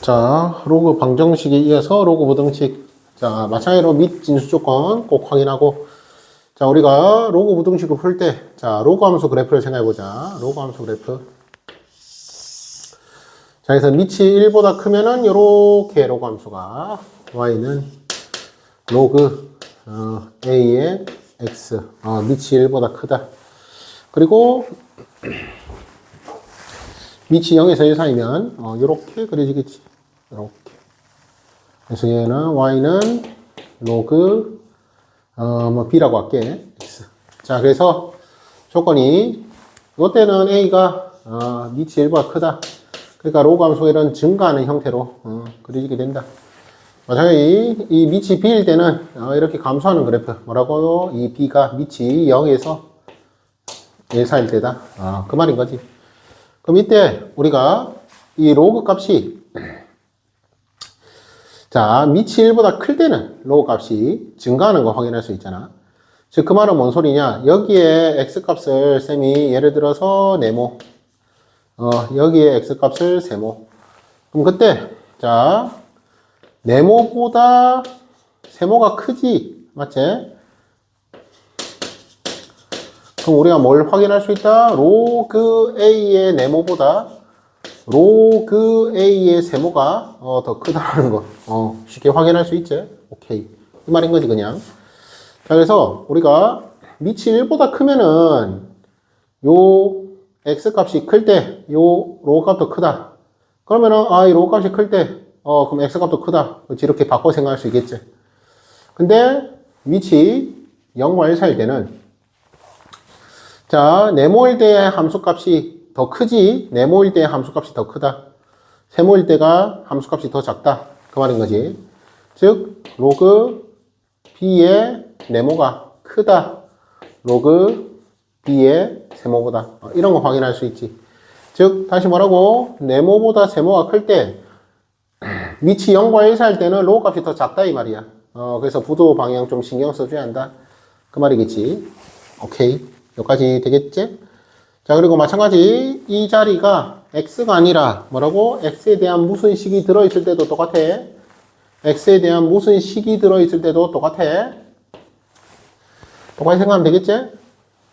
자, 로그 방정식에 이어서 로그 부등식. 자, 마찬가지로 및 진수 조건 꼭 확인하고. 자, 우리가 로그 부등식을 풀 때, 자, 로그 함수 그래프를 생각해보자. 로그 함수 그래프. 자, 그래서 밑이 1보다 크면은 요렇게 로그 함수가, y는 로그, a의 x, 밑이 1보다 크다. 그리고, 밑이 0에서 1 사이면, 요렇게 그려지겠지. 요렇게. 그래서 얘는 y는 로그, b라고 할게. x. 자, 그래서 조건이, 요때는 a가, 밑이 1보다 크다. 그러니까 로그 함수가 이런 증가하는 형태로, 그려지게 된다. 마찬가지, 이 밑이 b일 때는, 이렇게 감소하는 그래프. 뭐라고? 이 b가 밑이 0에서 1 사이일 때다. 그 말인 거지. 그럼 이때 우리가 이 로그 값이 자, 밑이 1보다 클 때는 로그 값이 증가하는 거 확인할 수 있잖아. 즉, 그 말은 뭔 소리냐? 여기에 x값을 쌤이 예를 들어서 네모, 여기에 x값을 세모. 그럼 그때 자, 네모보다 세모가 크지, 맞지? 그럼 우리가 뭘 확인할 수 있다? 로그 a의 네모보다 로그 a의 세모가 더 크다는 거 쉽게 확인할 수 있지. 오케이, 이 말인 거지 그냥. 자, 그래서 우리가 밑이 1보다 크면은 요 x값이 클 때 요 로그 값도 크다. 그러면은 이 로그 값이 클 때 그럼 x값도 크다. 그렇지, 이렇게 바꿔 생각할 수 있겠지. 근데 밑이 0과 1 사이일 때는 자, 네모일 때의 함수값이 더 크지, 네모일 때의 함수값이 더 크다. 세모일 때가 함수값이 더 작다. 그 말인 거지. 즉, 로그 b의 네모가 크다. 로그 b의 세모보다. 이런 거 확인할 수 있지. 즉, 다시 뭐라고? 네모보다 세모가 클 때, 밑이 0과 1 사이일 때는 로그 값이 더 작다 이 말이야. 그래서 부도 방향 좀 신경 써줘야 한다. 그 말이겠지. 오케이. 여기까지 되겠지? 자, 그리고 마찬가지 이 자리가 x가 아니라 뭐라고? x에 대한 무슨 식이 들어있을 때도 똑같아. x에 대한 무슨 식이 들어있을 때도 똑같아. 똑같이 생각하면 되겠지?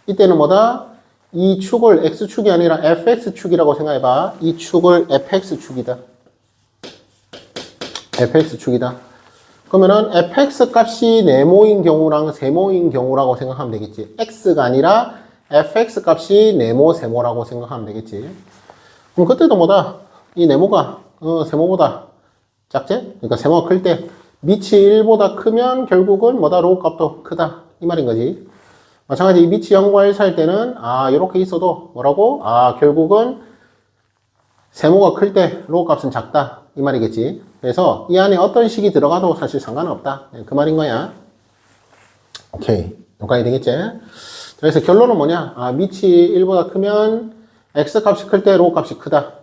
이때는 뭐다? 이 축을 x축이 아니라 fx축이라고 생각해봐. 이 축을 fx축이다. fx축이다. 그러면은 fx 값이 네모인 경우랑 세모인 경우라고 생각하면 되겠지. x가 아니라 fx 값이 네모, 세모라고 생각하면 되겠지. 그럼 그때도 뭐다? 이 네모가 세모보다 작지? 그러니까 세모가 클 때 밑이 1보다 크면 결국은 뭐다? 로그 값도 크다. 이 말인 거지. 마찬가지 이 밑이 0과 1 사이일 때는 이렇게 있어도 뭐라고? 결국은 세모가 클 때 로그 값은 작다. 이 말이겠지. 그래서 이 안에 어떤 식이 들어가도 사실 상관은 없다. 그 말인 거야. 오케이. 여기까지 되겠지? 그래서 결론은 뭐냐? 밑이 1보다 크면 x 값이 클 때 로우 값이 크다.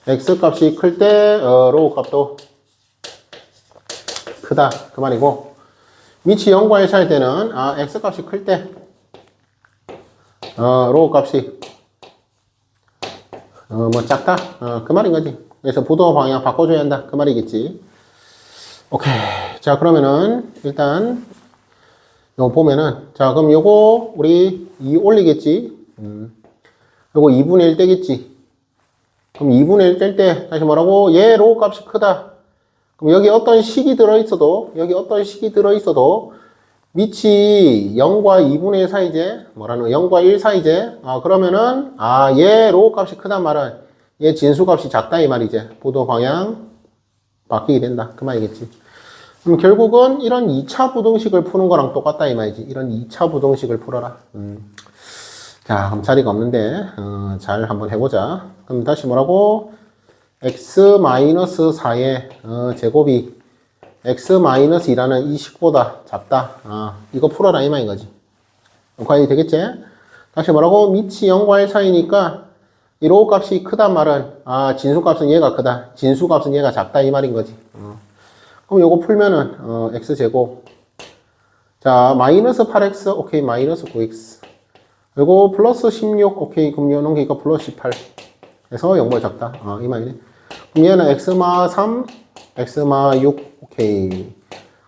x 값이 클 때 로우 값도 크다. 그 말이고, 밑이 0과 1 사이일 때는 x 값이 클 때 로우 값이 작다. 그 말인 거지. 그래서 부도 방향 바꿔줘야 한다. 그 말이겠지. 오케이. 자, 그러면은 일단 요거 보면은, 자, 그럼 요거 우리 2 올리겠지. 요거 2분의 1 떼겠지. 그럼 2분의 1 뗄 때 다시 뭐라고? 얘 로우 값이 크다. 그럼 여기 어떤 식이 들어있어도 밑이 0과 2분의 1 사이제, 뭐라는 0과 1 사이제. 그러면은 얘 로우 값이 크단 말은 얘 진수 값이 작다 이 말이지. 부도 방향 바뀌게 된다. 그 말이겠지. 그럼 결국은 이런 2차 부등식을 푸는 거랑 똑같다 이 말이지. 이런 2차 부등식을 풀어라. 자, 그럼 자리가 없는데 잘 한번 해보자. 그럼 다시 뭐라고? x-4의 제곱이 x-2라는 이 식보다 작다. 이거 풀어라 이 말인 거지. 과연 되겠지? 다시 뭐라고? 밑이 0과 1 사이니까 이 로우 값이 크단 말은 진수 값은 얘가 크다. 진수 값은 얘가 작다 이 말인 거지. 그럼 요거 풀면은 x제곱, 자 마이너스 8x, 오케이, 마이너스 9x, 그리고 플러스 16, 오케이, 그럼 요놈 기가 플러스 18 해서 0보다 작다. 이 말이네. 그럼 얘는 x마 3, x마 6, 오케이.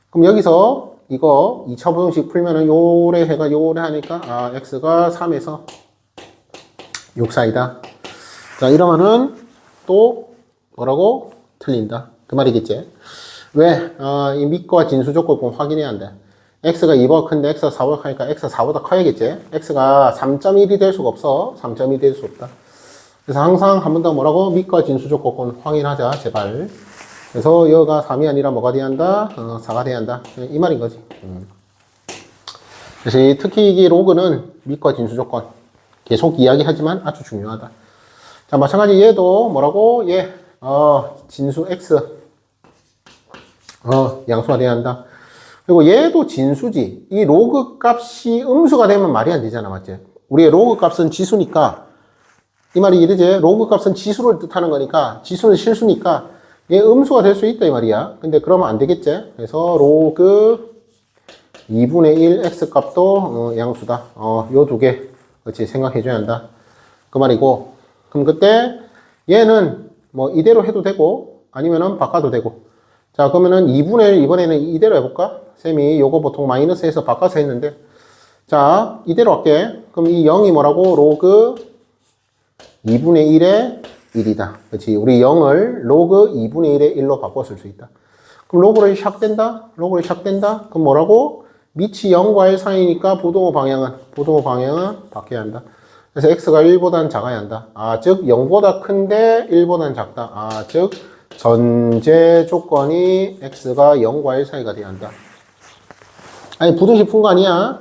그럼 여기서 이거 2차 부등식 풀면은 요래 해가 요래 하니까 아 x가 3에서 6 사이다. 자 이러면은 또 뭐라고? 틀린다. 그 말이겠지. 왜? 이 밑과 진수 조건 확인해야 한다. x가 2보다 큰데 x가 4보다 크니까 x가 4보다 커야겠지. x가 3.1이 될 수가 없어. 3.1이 될 수 없다. 그래서 항상 한 번 더 뭐라고? 밑과 진수 조건 확인하자. 제발. 그래서 여가 3이 아니라 뭐가 돼야 한다? 4가 돼야 한다. 이 말인 거지. 그래서 특히 이 로그는 밑과 진수 조건 계속 이야기하지만 아주 중요하다. 자, 마찬가지 얘도 뭐라고? 얘, 진수 x. 양수가 돼야 한다. 그리고 얘도 진수지. 이 로그 값이 음수가 되면 말이 안 되잖아. 맞지? 우리의 로그 값은 지수니까. 이 말이 이러지? 로그 값은 지수를 뜻하는 거니까. 지수는 실수니까. 얘 음수가 될 수 있다. 이 말이야. 근데 그러면 안 되겠지? 그래서 로그 2분의 1 x 값도 양수다. 요 두 개. 그렇지? 생각해줘야 한다. 그 말이고. 그럼 그때 얘는 뭐 이대로 해도 되고 아니면은 바꿔도 되고. 자 그러면은 2분의 1 이번에는 이대로 해볼까? 쌤이 요거 보통 마이너스해서 바꿔서 했는데 자 이대로 할게. 그럼 이 0이 뭐라고? 로그 2분의 1의 1이다. 그렇지? 우리 0을 로그 2분의 1의 1로 바꿔 쓸 수 있다. 그럼 로그를 샥 된다? 로그를 샥 된다? 그럼 뭐라고? 밑이 0과 1 사이니까 부동호 방향은 바뀌어야 한다. 그래서 x가 1보다는 작아야 한다. 즉 0보다 큰데 1보다는 작다. 즉 전제 조건이 x가 0과 1 사이가 돼야 한다. 아니 부등식 푼 거 아니야.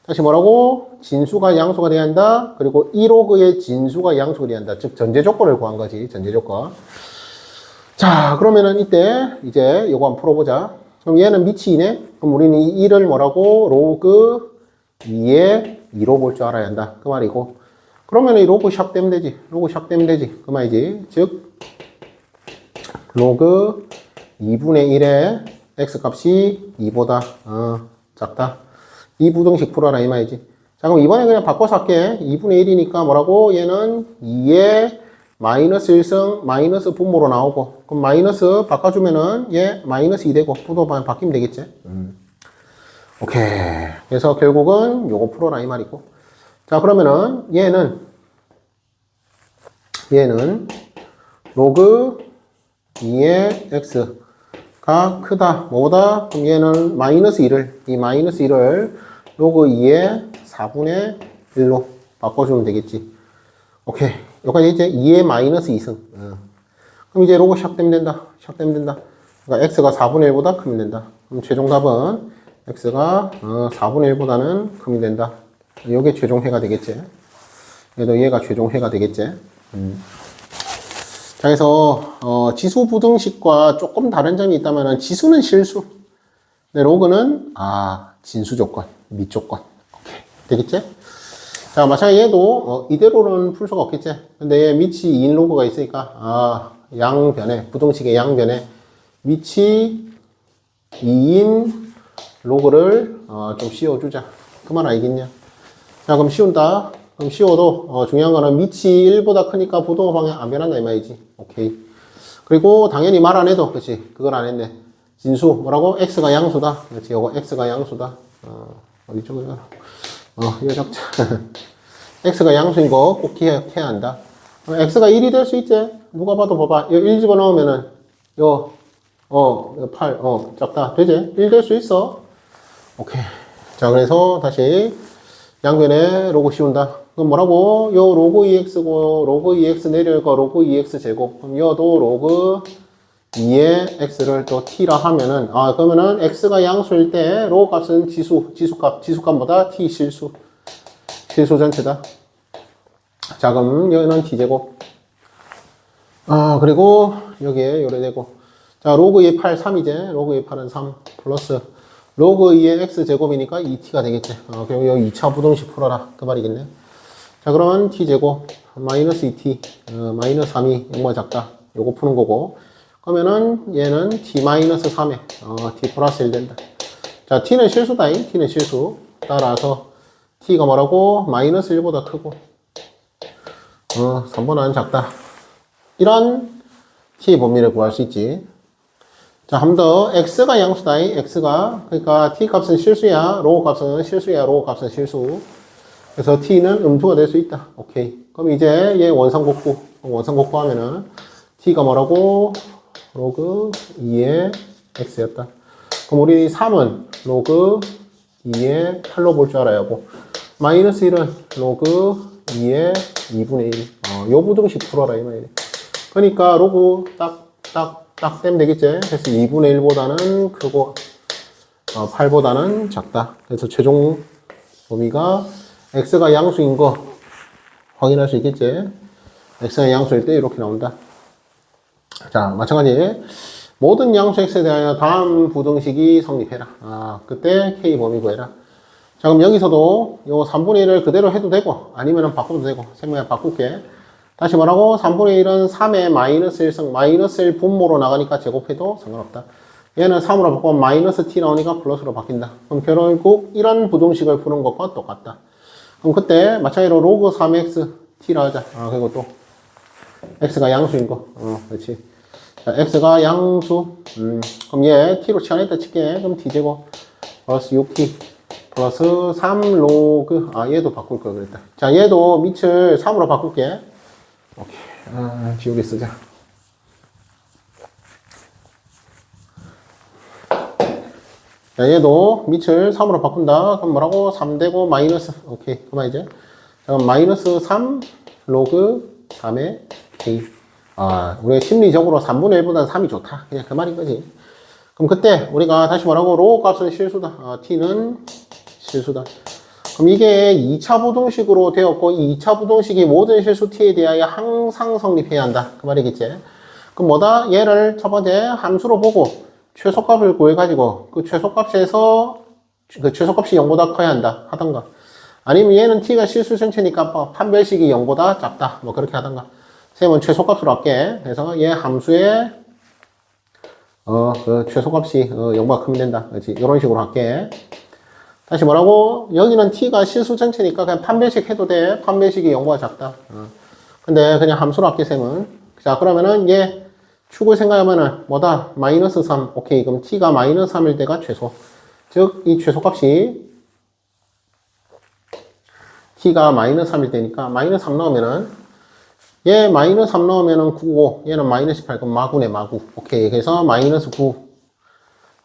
다시 뭐라고? 진수가 양수가 돼야 한다. 그리고 1로그의 진수가 양수가 돼야 한다. 즉 전제 조건을 구한 거지. 전제 조건. 자 그러면은 이때 이제 요거 한번 풀어보자. 그럼 얘는 밑이 2네. 그럼 우리는 이 1을 뭐라고? 로그 2의 2로 볼 줄 알아야 한다. 그 말이고. 그러면 이 로그 샥 되면 되지. 로그 샥 되면 되지. 그 말이지. 즉 로그 2분의 1의 x 값이 2보다 작다. 이 부등식 풀어라 이 말이지. 자 그럼 이번에 그냥 바꿔서 할게. 2분의 1이니까 뭐라고? 얘는 2의 마이너스 1승 마이너스 분모로 나오고 그럼 마이너스 바꿔주면은 얘 마이너스 2 되고 부도만 바뀌면 되겠지. 오케이. 그래서 결국은 요거 풀어라 이 말이고. 자 그러면은 얘는 로그 2의 x가 크다. 뭐보다? 그럼 얘는 마이너스 1을 이 마이너스 1을 로그 2의 4분의 1로 바꿔주면 되겠지. 오케이. 여기까지 이제 2의 마이너스 2승. 그럼 이제 로그 샥 되면 된다. 샥 되면 된다. 그러니까 x가 4분의 1보다 크면 된다. 그럼 최종 답은 x가 4분의 1보다는 크면 된다. 요게 최종해가 되겠지. 얘도 얘가 최종해가 되겠지. 자, 그래서 지수 부등식과 조금 다른 점이 있다면은 지수는 실수. 근데 로그는 진수 조건, 밑 조건. 오케이. 되겠지? 자, 마찬가지 얘도 이대로는 풀 수가 없겠지. 근데 얘 밑이 2인 로그가 있으니까 양변에 부등식의 양변에 밑이 2인 로그를 좀 씌워주자. 그 말 알겠냐? 자, 그럼 씌운다. 그럼 씌워도 중요한 거는 밑이 1보다 크니까 부동호 방향 안 변한다 이 말이지. 오케이. 그리고 당연히 말 안 해도 그렇지. 그걸 안 했네. 진수 뭐라고? x가 양수다. 그렇지. 요거 x가 양수다. 어디 쪽이야? 이거 적자. x가 양수인 거 꼭 기억해야 한다. x가 1이 될 수 있지. 누가 봐도 봐봐. 요 1 집어넣으면은 요 8 작다. 되지? 1 될 수 있어. 오케이. 자, 그래서 다시 양변에 로그 씌운다. 그럼 뭐라고? 요 로그 2x고 로그 2x 내려가 로그 2x 제곱. 그럼 요도 로그 2의 x를 또 t라 하면은 그러면은 x가 양수일 때 로그 값은 지수값보다 t 실수 전체다. 자 그럼 여기는 t 제곱. 그리고 여기에 요래 되고. 자 로그 2의 8 3이제 로그 2의 8은 3 플러스 로그 2의 x 제곱이니까 2t가 되겠지. 그리고 여기 2차 부등식 풀어라. 그 말이겠네. 자, 그러면 t 제곱 마이너스 2t 마이너스 3이 0보다 작다. 요거 푸는 거고. 그러면은 얘는 t 마이너스 3에 t 플러스 1 된다. 자, t는 실수다. t는 실수. 따라서 t가 뭐라고? 마이너스 1보다 크고 3보다는 작다. 이런 t 범위를 구할 수 있지. 자, 한 번 더. x가 양수다. x가. 그러니까 t 값은 실수야. 로우 값은 실수야. 로우 값은 실수. 그래서 t는 음수가 될 수 있다. 오케이. 그럼 이제 얘 원상복구. 원상복구 하면은 t가 뭐라고? 로그 2의 x였다. 그럼 우리 3은 로그 2의 8로 볼 줄 알아야 하고, 마이너스 1은 로그 2의 2분의 1. 요 부등식 풀어라, 이 말이야. 그러니까 로그 딱 떼면 되겠지? 그래서 2분의 1보다는 크고, 8보다는 작다. 그래서 최종 범위가 x가 양수인 거 확인할 수 있겠지? x가 양수일 때 이렇게 나온다. 자, 마찬가지. 모든 양수 x에 대하여 다음 부등식이 성립해라. 그때 k 범위 구해라. 자, 그럼 여기서도 요 3분의 1을 그대로 해도 되고, 아니면은 바꿔도 되고, 생명에 바꿀게. 다시 뭐라고? 3분의 1은 3의 마이너스 1승, 마이너스 1 분모로 나가니까 제곱해도 상관없다. 얘는 3으로 바꾸면 마이너스 t 나오니까 플러스로 바뀐다. 그럼 결국 이런 부등식을 푸는 것과 똑같다. 그럼 그때 마찬가지로 로그 3x t라 하자. 그리고 또 x가 양수인 거. 그렇지. 자, x가 양수. 그럼 얘 t로 치환했다 칠게. 그럼 t제곱 플러스 6t 플러스 3 로그. 얘도 바꿀 걸 그랬다. 자, 얘도 밑을 3으로 바꿀게. 오케이. 지우개 쓰자. 자, 얘도 밑을 3으로 바꾼다. 그럼 뭐라고? 3되고 마이너스. 오케이. 그만 이제. 자, 그럼 마이너스 3 로그 3의 k. 우리가 심리적으로 3분의 1보다 3이 좋다. 그냥 그 말인 거지. 그럼 그때 우리가 다시 뭐라고? 로우 값은 실수다. t는 실수다. 그럼 이게 2차 부등식으로 되었고, 이 2차 부등식이 모든 실수 t에 대하여 항상 성립해야 한다. 그 말이겠지. 그럼 뭐다? 얘를 첫 번째 함수로 보고 최소값을 구해가지고 그 최소값에서 그 최소값이 0보다 커야 한다. 하던가. 아니면 얘는 t가 실수 전체니까 판별식이 0보다 작다. 뭐 그렇게 하던가. 쌤은 최소값으로 할게. 그래서 얘 함수의 그 최소값이 0보다 크면 된다. 그렇지. 이런 식으로 할게. 다시 뭐라고? 여기는 t가 실수 전체니까 그냥 판별식 해도 돼. 판별식이 0보다 작다. 근데 그냥 함수로 할게, 쌤은. 자, 그러면은 얘 축을 생각하면은 뭐다? 마이너스 3. 오케이. 그럼 t가 마이너스 3일 때가 최소. 즉, 이 최소값이 t가 마이너스 3일 때니까 마이너스 3 넣으면은 얘 마이너스 3 넣으면은 9고 얘는 마이너스 18. 그럼 마구네, 마구. 오케이. 그래서 마이너스 9.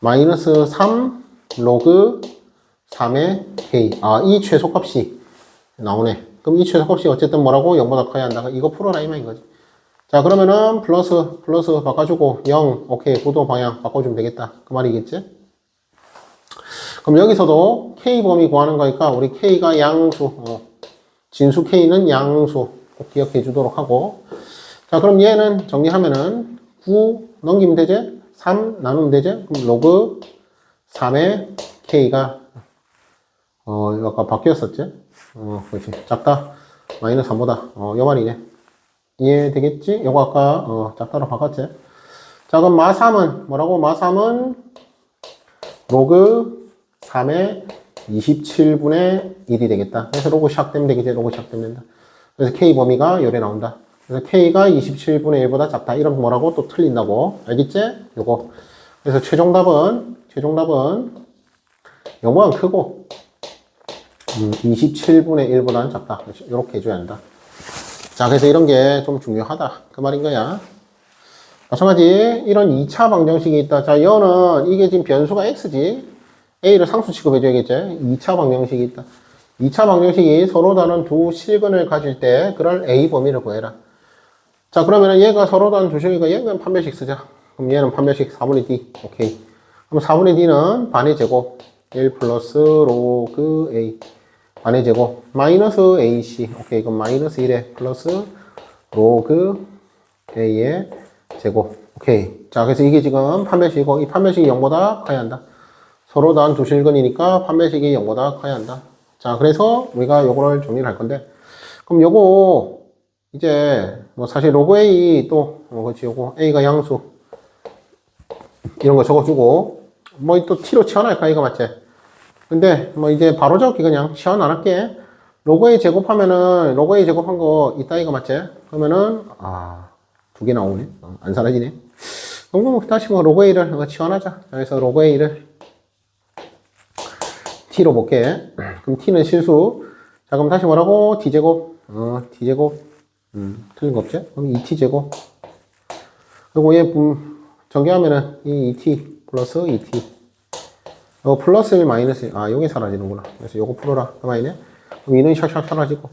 마이너스 3 로그 3의 k. 이 최소값이 나오네. 그럼 이 최소값이 어쨌든 뭐라고? 0보다 커야 한다. 이거 풀어라 이 말인 거지. 자, 그러면은 플러스 바꿔주고 0. 오케이. 구도 방향 바꿔주면 되겠다. 그 말이겠지? 그럼 여기서도 k 범위 구하는 거니까 우리 k가 양수. 진수 k는 양수. 꼭 기억해 주도록 하고. 자, 그럼 얘는 정리하면은 9 넘기면 되지? 3 나누면 되지? 그럼 로그 3의 k가 이거 아까 바뀌었었지? 그렇지. 작다. 마이너스 3보다. 요 말이네. 이해되겠지? 요거 아까, 작다로 바꿨지? 자, 그럼 마3은, 뭐라고? 마3은 로그 3의 27분의 1이 되겠다. 그래서 로그 샥 되면 되겠지? 로그 샥 되면 된다. 그래서 K 범위가 요래 나온다. 그래서 K가 27분의 1보다 작다. 이러면 뭐라고? 또 틀린다고. 알겠지? 요거. 그래서 최종답은, 요거는 크고, 27분의 1보다는 작다. 이렇게 해줘야 한다. 자, 그래서 이런 게 좀 중요하다. 그 말인 거야. 마찬가지, 이런 2차 방정식이 있다. 자, 얘는, 이게 지금 변수가 x지. a를 상수 취급해줘야겠지. 2차 방정식이 있다. 2차 방정식이 서로 다른 두 실근을 가질 때, 그럴 a 범위를 구해라. 자, 그러면 얘가 서로 다른 두 실근이니까 얘는 판별식 쓰자. 그럼 얘는 판별식 4분의 d. 오케이. 그럼 4분의 d는 반의 제곱. 1 플러스 로그 a. 반의 제곱 마이너스 ac. 오케이. 그럼 마이너스 1에 플러스 로그 a의 제곱. 오케이. 자, 그래서 이게 지금 판별식이고 이 판별식이 0보다 커야 한다. 서로 다른 두 실근이니까 판별식이 0보다 커야 한다. 자, 그래서 우리가 요거를 정리를 할 건데, 그럼 요거 이제 뭐 사실 로그 a 또 그렇지. 요거 a가 양수 이런 거 적어주고 뭐 또 t로 치환할까 이거 맞지? 근데 뭐 이제 바로 적기 그냥 치환 안 할게. 로그 A 제곱하면은 로그 A 제곱한 거 이따 이거 맞지? 그러면은 두 개 나오네. 안 사라지네. 그럼 다시 뭐 로그 A를 치환하자. 자, 그래서 로그 A를 T로 볼게. 그럼 T는 실수. 자, 그럼 다시 뭐라고? T제곱. T제곱. 틀린 거 없지? 그럼 2T제곱. 그리고 얘, 전개하면은 이 2T 플러스 2T. 플러스 1 마이너스 1. 아, 요게 사라지는구나. 그래서 요거 풀어라. 가만히네. 그럼 2는 샥샥 사라지고.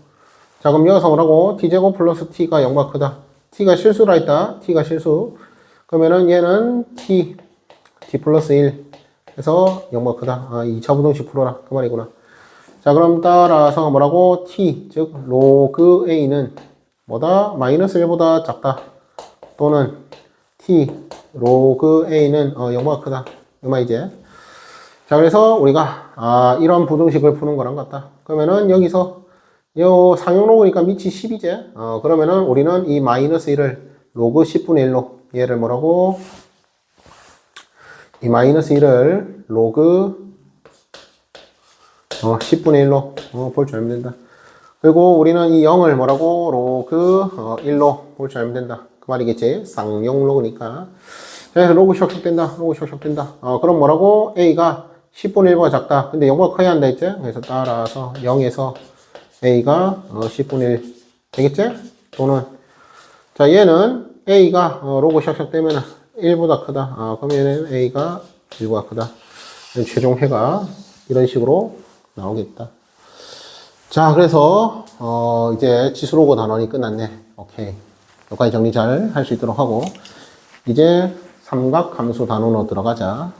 자, 그럼 여기서 뭐라고? T제곱 플러스 T가 0보다 크다. T가 실수라 했다. T가 실수. 그러면은 얘는 T 플러스 1. 해서 0보다 크다. 아, 2차 부등식 풀어라. 그 말이구나. 자, 그럼 따라서 뭐라고? T, 즉, 로그 A는 뭐다? 마이너스 1보다 작다. 또는 T, 로그 A는 0보다 크다. 이 말이지. 자, 그래서 우리가, 이런 부등식을 푸는 거랑 같다. 그러면은 여기서, 요 상용 로그니까 밑이 10이지. 그러면은 우리는 이 마이너스 1을 로그 10분의 1로, 얘를 뭐라고? 이 마이너스 1을 로그 10분의 1로 볼 줄 알면 된다. 그리고 우리는 이 0을 뭐라고? 로그 1로 볼 줄 알면 된다. 그 말이겠지? 쌍용 로그니까. 그래서 로그 샥샥 된다. 로그 샥샥 된다. 그럼 뭐라고? A가 10분의 1보다 작다. 근데 0보다 커야 한다 했지? 그래서 따라서 0에서 A가 10분의 1 되겠지? 또는 자 얘는 A가 로그 샥샥 되면 1보다 크다. 그럼 얘는 A가 1보다 크다. 최종 해가 이런 식으로 나오겠다. 자, 그래서 이제 지수로그 단원이 끝났네. 오케이. 여기까지 정리 잘 할 수 있도록 하고 이제 삼각 함수 단원으로 들어가자.